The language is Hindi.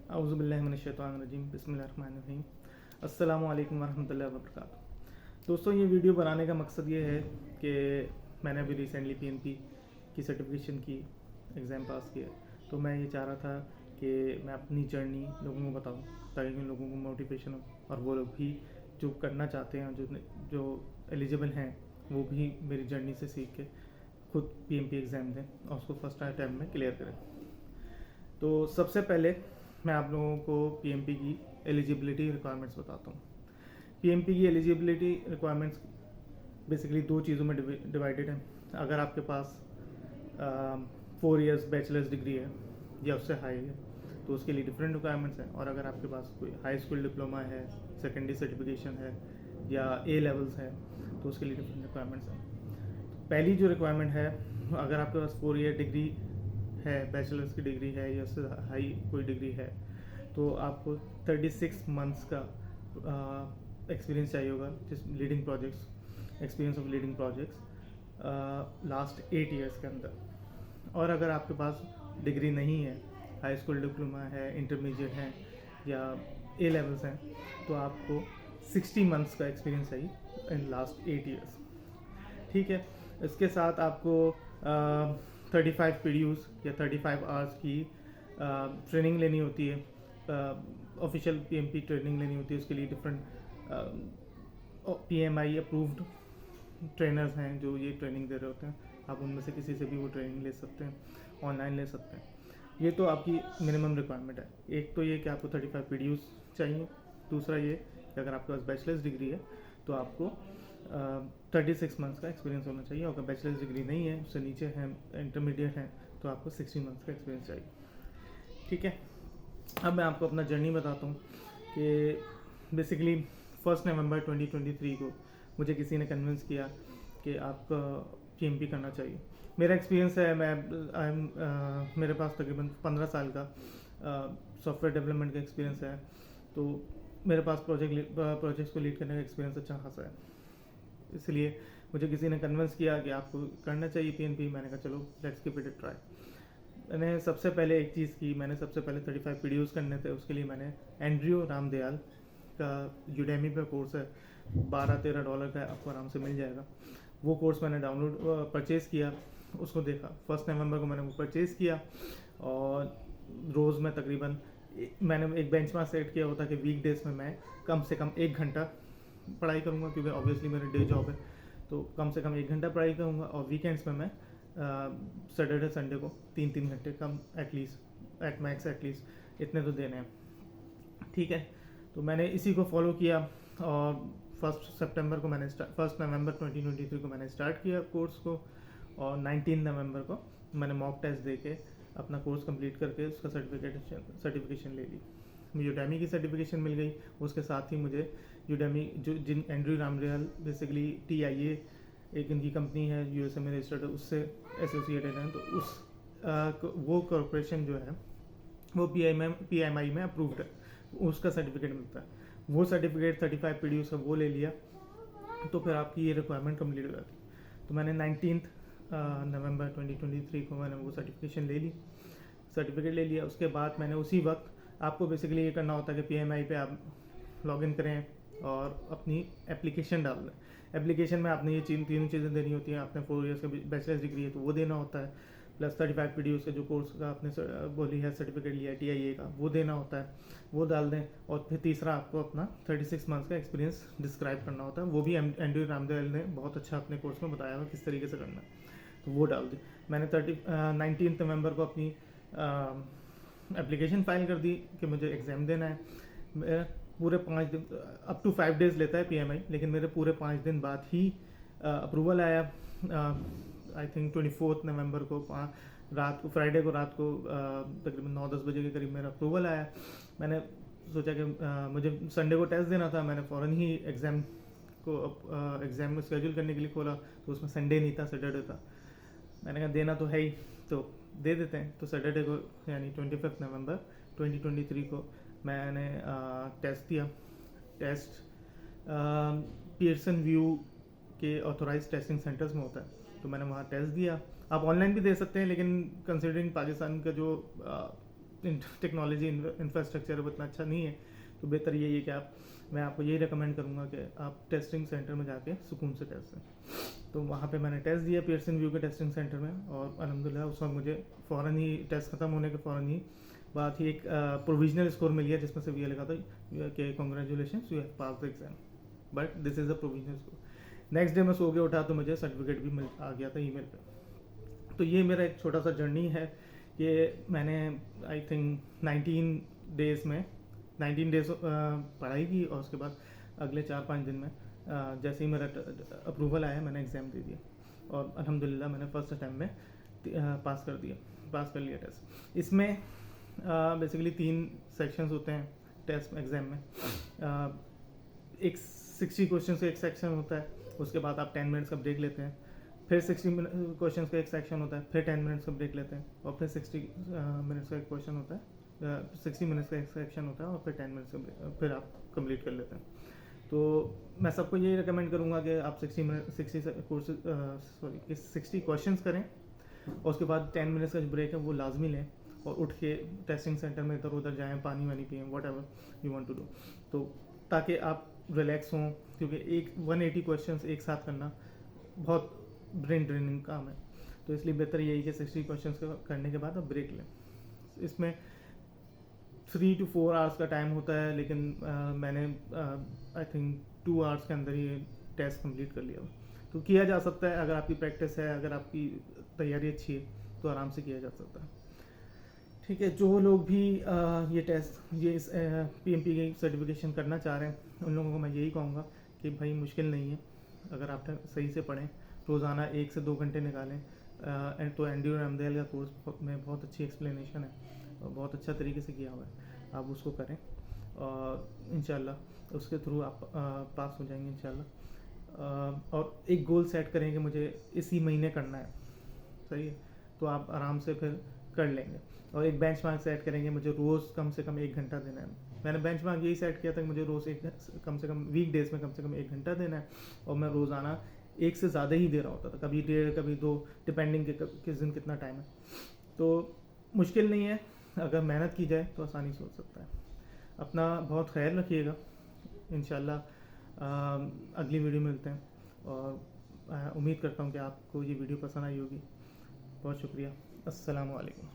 औज़ुबिल्लाहिमिनश्शैतानिर्रजीम बिस्मिल्लाहिर्रहमानिर्रहीम अस्सलामु अलैकुम वरहमतुल्लाहि वबरकातुहू। दोस्तों, ये वीडियो बनाने का मकसद ये है कि मैंने अभी रिसेंटली पीएमपी की सर्टिफिकेशन की एग्ज़ाम पास किया, तो मैं ये चाह रहा था कि मैं अपनी जर्नी लोगों को बताऊं ताकि उन लोगों को मोटिवेशन हो और वो लोग भी जो करना चाहते हैं, जो एलिजिबल हैं, वो भी मेरी जर्नी से सीख के खुद पीएमपी एग्ज़ाम दें और उसको फर्स्ट अटैम्प्ट में क्लियर करें। तो सबसे पहले मैं आप लोगों को पीएमपी की एलिजिबिलिटी रिक्वायरमेंट्स बताता हूँ। पीएमपी की एलिजिबिलिटी रिक्वायरमेंट्स बेसिकली दो चीज़ों में डिवाइडेड है। अगर आपके पास 4 इयर्स बैचलर्स डिग्री है या उससे हाई है तो उसके लिए डिफरेंट रिक्वायरमेंट्स हैं, और अगर आपके पास कोई हाई स्कूल डिप्लोमा है, सेकेंडरी सर्टिफिकेशन है या ए लेवल्स है तो उसके लिए डिफरेंट रिक्वायरमेंट्स हैं। पहली जो रिक्वायरमेंट है, अगर आपके पास 4 ईयर डिग्री है, बैचलर्स की डिग्री है या उससे हाई कोई डिग्री है, तो आपको 36 मंथ्स का एक्सपीरियंस चाहिए होगा, जिस leading projects, experience of leading projects last 8 years के अंदर। और अगर आपके पास डिग्री नहीं है, हाई स्कूल डिप्लोमा है, इंटरमीडिएट है या ए लेवल्स हैं, तो आपको 60 मंथ्स का एक्सपीरियंस चाहिए इन लास्ट 8 ईयर्स। ठीक है, इसके साथ आपको 35 पीडीयूज या 35 आवर्स की ट्रेनिंग लेनी होती है, ऑफिशियल पीएमपी ट्रेनिंग लेनी होती है। उसके लिए डिफरेंट पीएमआई अप्रूव्ड ट्रेनर्स हैं जो ये ट्रेनिंग दे रहे होते हैं। आप उनमें से किसी से भी वो ट्रेनिंग ले सकते हैं, ऑनलाइन ले सकते हैं। ये तो आपकी मिनिमम रिक्वायरमेंट है। एक तो ये कि आपको 35 पीडीयूज चाहिए, दूसरा ये कि अगर आपके पास बैचलर्स डिग्री है तो आपको 36 मंथ्स का एक्सपीरियंस होना चाहिए। अगर बैचलर्स डिग्री नहीं है, उससे नीचे है, इंटरमीडिएट है, तो आपको 60 मंथ्स का एक्सपीरियंस चाहिए। ठीक है, अब मैं आपको अपना जर्नी बताता हूँ कि बेसिकली 1 नवंबर 2023 को मुझे किसी ने कन्विंस किया कि आप पीएमपी करना चाहिए। मेरा एक्सपीरियंस है, मेरे पास तकरीबन 15 साल का सॉफ्टवेयर डेवलपमेंट का एक्सपीरियंस है, तो मेरे पास प्रोजेक्ट्स को लीड करने का एक्सपीरियंस अच्छा खासा है। इसलिए मुझे किसी ने कन्विंस किया कि आपको करना चाहिए पीएमपी। मैंने कहा चलो let's give it a try. मैंने सबसे पहले एक चीज़ की, मैंने सबसे पहले 35 पीडीयूज करने थे। उसके लिए मैंने एंड्रयू रामदयाल का यूडेमी पे कोर्स है, $12-13 का आपको आराम से मिल जाएगा। वो कोर्स मैंने परचेज़ किया, उसको देखा। 1 नवंबर को मैंने वो परचेज़ किया और रोज़ में तकरीबन मैंने एक बेंचमार्क सेट किया होता कि वीक डेज में मैं कम से कम 1 घंटा पढ़ाई करूँगा, क्योंकि ऑब्वियसली मेरा डे जॉब है, तो कम से कम 1 घंटा पढ़ाई करूँगा। और वीकेंड्स में मैं सैटरडे संडे को 3-3 घंटे कम एटलीस्ट, एट मैक्स एटलीस्ट इतने तो देने हैं। ठीक है, तो मैंने इसी को फॉलो किया और 1 नवंबर 2023 को मैंने स्टार्ट किया कोर्स को, और 19 नवंबर को मैंने मॉक टेस्ट दे के अपना कोर्स कंप्लीट करके उसका सर्टिफिकेशन ले ली। मुझे यूडेमी की सर्टिफिकेशन मिल गई। उसके साथ ही मुझे यूडेमी जिन एंड्रयू रामदयाल बेसिकली TIA एक इनकी कंपनी है, USA में रजिस्टर्ड है, उससे एसोसिएटेड है, तो वो कॉरपोरेशन जो है वो PMI में अप्रूव्ड है, उसका सर्टिफिकेट मिलता है। वो सर्टिफिकेट 35 पीडीयू से वो ले लिया तो फिर आपकी ये रिक्वायरमेंट कंप्लीट हो जाती। तो मैंने 19 नवंबर 2023 को मैंने वो सर्टिफिकेट ले लिया। उसके बाद मैंने उसी वक्त, आपको बेसिकली ये करना होता है कि PMI पे आप लॉगिन करें और अपनी एप्लीकेशन डाल दें। एप्लीकेशन में आपने ये तीनों चीज़ें देनी होती हैं। आपने 4 इयर्स का बैचलर्स डिग्री है तो वो देना होता है, प्लस 35 पीडीयू के जो कोर्स का आपने बोली है सर्टिफिकेट लिया है TIA का, वो देना होता है, वो डाल दें। और फिर तीसरा आपको अपना 36 मंथ्स का एक्सपीरियंस डिस्क्राइब करना होता है। वो भी एंड्रयू रामदयाल ने बहुत अच्छा अपने कोर्स में बताया हुआ किस तरीके से करना है, तो वो डाल दी। मैंने 19 नवंबर को अपनी एप्लीकेशन फाइल कर दी कि मुझे एग्ज़ाम देना है। मेरा पूरे 5 दिन, अप टू 5 डेज़ लेता है PMI, लेकिन मेरे पूरे 5 दिन बाद ही अप्रूवल आया। आई थिंक 24 नवंबर को रात को, फ्राइडे को रात को तकरीबन 9-10 बजे के करीब मेरा अप्रूवल आया। मैंने सोचा कि मुझे संडे को टेस्ट देना था। मैंने फ़ौरन ही एग्ज़ाम को स्केड्यूल करने के लिए खोला, तो उसमें संडे नहीं था, सैटरडे था। मैंने कहा देना तो है ही, तो दे देते हैं। तो सैटरडे को यानी 25 नवंबर 2023 को मैंने टेस्ट दिया। टेस्ट पियर्सन व्यू के ऑथोराइज टेस्टिंग सेंटर्स में होता है, तो मैंने वहाँ टेस्ट दिया। आप ऑनलाइन भी दे सकते हैं, लेकिन कंसिडरिंग पाकिस्तान का जो टेक्नोलॉजी इंफ्रास्ट्रक्चर वो इतना अच्छा नहीं है, तो बेहतर यही है कि मैं आपको यही रिकमेंड करूँगा कि आप टेस्टिंग सेंटर में जाके सुकून से टेस्ट दें। तो वहाँ पे मैंने टेस्ट दिया पियर्सन व्यू के टेस्टिंग सेंटर में, और अल्हम्दुलिल्लाह उस वक्त मुझे फ़ौरन ही टेस्ट ख़त्म होने के फ़ौरन ही बात ही एक प्रोविजनल स्कोर मिल गया, जिसमें से ये लिखा था कि congratulation you have pass the exam, but this is a provisional score. Next day मैं सो के उठा तो मुझे सर्टिफिकेट भी मिल आ गया था ईमेल पे। तो ये मेरा एक छोटा सा जर्नी है कि मैंने आई थिंक 19 डेज़ पढ़ाई की, और उसके बाद अगले 4-5 दिन में जैसे ही मेरा अप्रूवल आया मैंने एग्ज़ाम दे दिया, और अल्हम्दुलिल्लाह मैंने फर्स्ट अटैम्प्ट में पास कर लिया टेस्ट। इसमें बेसिकली 3 सेक्शंस होते हैं टेस्ट एग्ज़ाम में। एक 60 क्वेश्चन का एक सेक्शन होता है, उसके बाद आप 10 मिनट्स का ब्रेक लेते हैं, फिर 60 क्वेश्चन का एक सेक्शन होता है, फिर 10 मिनट्स का ब्रेक लेते हैं, और फिर 60 मिनट्स का एक क्वेश्चन होता है, 60 मिनट्स का एक सेक्शन होता है, और फिर 10 मिनट्स का फिर आप कंप्लीट कर लेते हैं। तो मैं सबको यही रिकमेंड करूँगा कि आप 60 क्वेश्चन करें, और उसके बाद 10 मिनट्स का जो ब्रेक है वो लाजमी लें, और उठ के टेस्टिंग सेंटर में इधर उधर जाएँ, पानी वानी पिएँ, whatever you want to do, तो ताकि आप रिलैक्स हों, क्योंकि 180 क्वेश्चंस एक साथ करना बहुत ब्रेन ड्रेनिंग काम है। तो इसलिए बेहतर यही कि 60 क्वेश्चंस करने के बाद आप ब्रेक लें। इसमें 3 to 4 आवर्स का टाइम होता है, लेकिन मैंने आई थिंक 2 आवर्स के अंदर ही टेस्ट कंप्लीट कर लिया। तो किया जा सकता है, अगर आपकी प्रैक्टिस है, अगर आपकी तैयारी अच्छी है, तो आराम से किया जा सकता है। ठीक है, जो लोग भी ये इस PMP की सर्टिफिकेशन करना चाह रहे हैं, उन लोगों को मैं यही कहूँगा कि भाई मुश्किल नहीं है, अगर आप सही से पढ़ें, रोज़ाना 1 से 2 घंटे निकालें। तो एंड्रयू रमदेल का कोर्स में बहुत अच्छी एक्सप्लेनेशन है, और बहुत अच्छा तरीके से किया हुआ है, आप उसको करें, और इंशाल्लाह उसके थ्रू आप पास हो जाएंगे इंशाल्लाह। और एक गोल सेट करें कि मुझे इसी महीने करना है, सही है, तो आप आराम से फिर कर लेंगे। और एक बेंचमार्क सेट करेंगे, मुझे रोज़ कम से कम 1 घंटा देना है। मैंने बेंचमार्क यही सेट किया था कि मुझे रोज़ कम से कम वीक डेज़ में कम से कम 1 घंटा देना है, और मैं रोज़ाना 1 से ज़्यादा ही दे रहा होता था, कभी 1.5 कभी 2, डिपेंडिंग किस दिन कितना टाइम है। तो मुश्किल नहीं है, अगर मेहनत की जाए तो आसानी से हो सकता है। अपना बहुत ख्याल रखिएगा, इंशाल्लाह अगली वीडियो में मिलते हैं, और उम्मीद करता हूँ कि आपको ये वीडियो पसंद आई होगी। बहुत शुक्रिया, अस्सलामु अलैकुम।